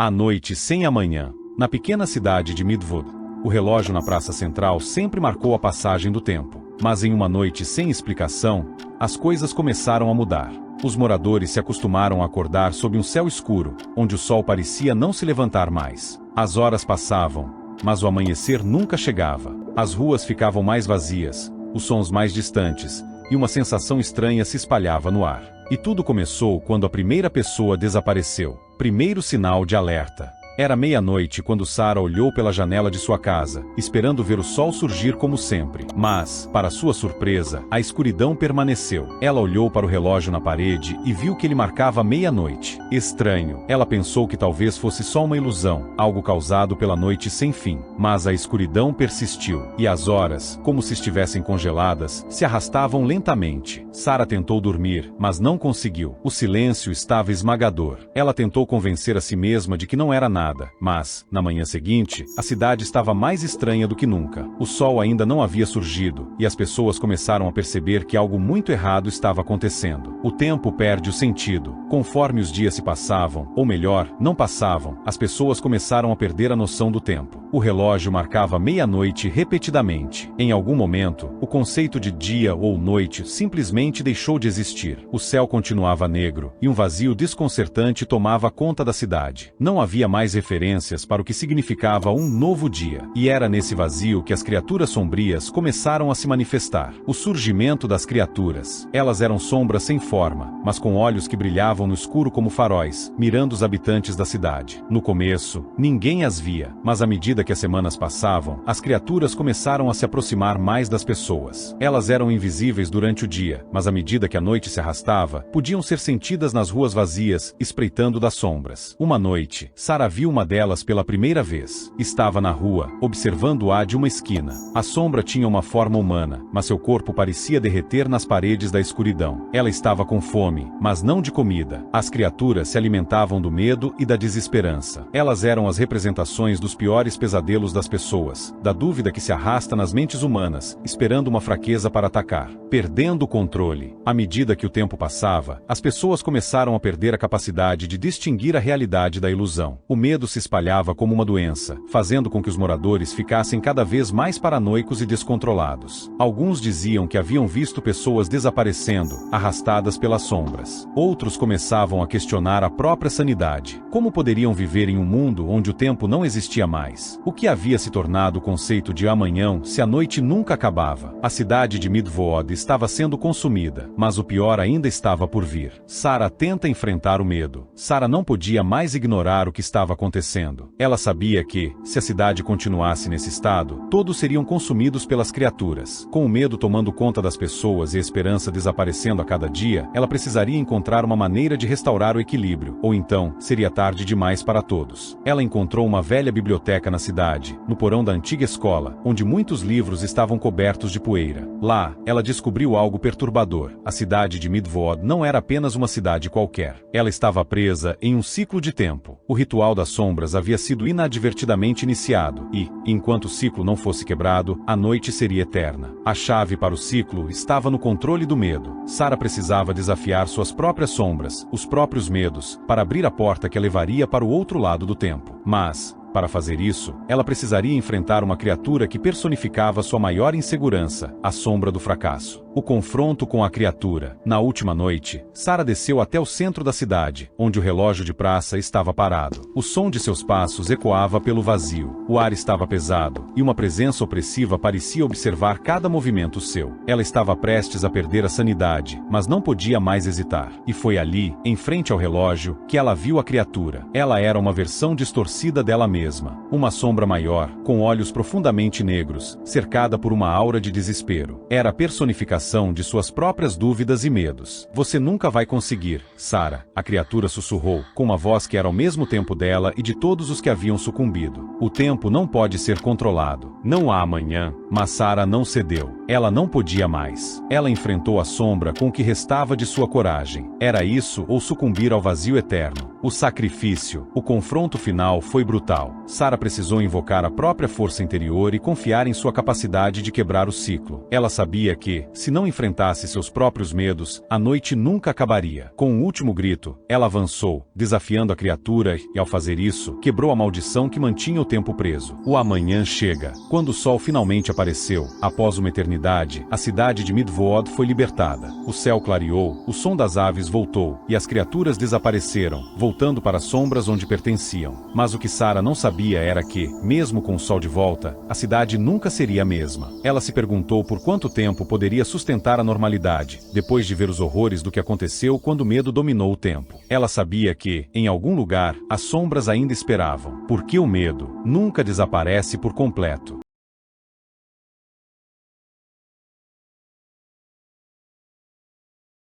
A noite sem amanhã. Na pequena cidade de Midwood, o relógio na praça central sempre marcou a passagem do tempo. Mas em uma noite sem explicação, as coisas começaram a mudar. Os moradores se acostumaram a acordar sob um céu escuro, onde o sol parecia não se levantar mais. As horas passavam, mas o amanhecer nunca chegava. As ruas ficavam mais vazias, os sons mais distantes, e uma sensação estranha se espalhava no ar. E tudo começou quando a primeira pessoa desapareceu. Primeiro sinal de alerta. Era meia-noite quando Sarah olhou pela janela de sua casa, esperando ver o sol surgir como sempre. Mas, para sua surpresa, a escuridão permaneceu. Ela olhou para o relógio na parede e viu que ele marcava meia-noite. Estranho. Ela pensou que talvez fosse só uma ilusão, algo causado pela noite sem fim. Mas a escuridão persistiu, e as horas, como se estivessem congeladas, se arrastavam lentamente. Sarah tentou dormir, mas não conseguiu. O silêncio estava esmagador. Ela tentou convencer a si mesma de que não era nada. Mas, na manhã seguinte, a cidade estava mais estranha do que nunca. O sol ainda não havia surgido, e as pessoas começaram a perceber que algo muito errado estava acontecendo. O tempo perde o sentido. Conforme os dias se passavam, ou melhor, não passavam, as pessoas começaram a perder a noção do tempo. O relógio marcava meia-noite repetidamente. Em algum momento, o conceito de dia ou noite simplesmente deixou de existir. O céu continuava negro, e um vazio desconcertante tomava conta da cidade. Não havia mais referências para o que significava um novo dia. E era nesse vazio que as criaturas sombrias começaram a se manifestar. O surgimento das criaturas. Elas eram sombras sem forma, mas com olhos que brilhavam no escuro como faróis, mirando os habitantes da cidade. No começo, ninguém as via, mas à medida que as semanas passavam, as criaturas começaram a se aproximar mais das pessoas. Elas eram invisíveis durante o dia, mas à medida que a noite se arrastava, podiam ser sentidas nas ruas vazias, espreitando das sombras. Uma noite, Sarah viu uma delas pela primeira vez. Estava na rua, observando-a de uma esquina. A sombra tinha uma forma humana, mas seu corpo parecia derreter nas paredes da escuridão. Ela estava com fome, mas não de comida. As criaturas se alimentavam do medo e da desesperança. Elas eram as representações dos piores pesadelos das pessoas, da dúvida que se arrasta nas mentes humanas, esperando uma fraqueza para atacar. Perdendo o controle. À medida que o tempo passava, as pessoas começaram a perder a capacidade de distinguir a realidade da ilusão. O medo se espalhava como uma doença, fazendo com que os moradores ficassem cada vez mais paranoicos e descontrolados. Alguns diziam que haviam visto pessoas desaparecendo, arrastadas pelas sombras. Outros começavam a questionar a própria sanidade. Como poderiam viver em um mundo onde o tempo não existia mais? O que havia se tornado o conceito de amanhã se a noite nunca acabava? A cidade de Midwood estava sendo consumida, mas o pior ainda estava por vir. Sarah tenta enfrentar o medo. Sarah não podia mais ignorar o que estava acontecendo. Ela sabia que, se a cidade continuasse nesse estado, todos seriam consumidos pelas criaturas. Com o medo tomando conta das pessoas e a esperança desaparecendo a cada dia, ela precisaria encontrar uma maneira de restaurar o equilíbrio, ou então, seria tarde demais para todos. Ela encontrou uma velha biblioteca na cidade, no porão da antiga escola, onde muitos livros estavam cobertos de poeira. Lá, ela descobriu algo perturbador. A cidade de Midwood não era apenas uma cidade qualquer. Ela estava presa em um ciclo de tempo. O ritual das sombras havia sido inadvertidamente iniciado e, enquanto o ciclo não fosse quebrado, a noite seria eterna. A chave para o ciclo estava no controle do medo. Sarah precisava desafiar suas próprias sombras, os próprios medos, para abrir a porta que a levaria para o outro lado do tempo. Mas, para fazer isso, ela precisaria enfrentar uma criatura que personificava sua maior insegurança, a sombra do fracasso. O confronto com a criatura. Na última noite, Sarah desceu até o centro da cidade, onde o relógio de praça estava parado. O som de seus passos ecoava pelo vazio. O ar estava pesado, e uma presença opressiva parecia observar cada movimento seu. Ela estava prestes a perder a sanidade, mas não podia mais hesitar. E foi ali, em frente ao relógio, que ela viu a criatura. Ela era uma versão distorcida dela mesma. Uma sombra maior, com olhos profundamente negros, cercada por uma aura de desespero. Era a personificação de suas próprias dúvidas e medos. Você nunca vai conseguir, Sarah, a criatura sussurrou, com uma voz que era ao mesmo tempo dela e de todos os que haviam sucumbido. O tempo não pode ser controlado. Não há amanhã. Mas Sarah não cedeu. Ela não podia mais. Ela enfrentou a sombra com o que restava de sua coragem. Era isso ou sucumbir ao vazio eterno. O sacrifício, o confronto final foi brutal. Sarah precisou invocar a própria força interior e confiar em sua capacidade de quebrar o ciclo. Ela sabia que, se não enfrentasse seus próprios medos, a noite nunca acabaria. Com um último grito, ela avançou, desafiando a criatura e, ao fazer isso, quebrou a maldição que mantinha o tempo preso. O amanhã chega. Quando o sol finalmente apareceu, após uma eternidade, a cidade de Midvod foi libertada. O céu clareou, o som das aves voltou, e as criaturas desapareceram, voltando para as sombras onde pertenciam. Mas o que Sarah não sabia era que, mesmo com o sol de volta, a cidade nunca seria a mesma. Ela se perguntou por quanto tempo poderia sustentar a normalidade, depois de ver os horrores do que aconteceu quando o medo dominou o tempo. Ela sabia que, em algum lugar, as sombras ainda esperavam, porque o medo nunca desaparece por completo.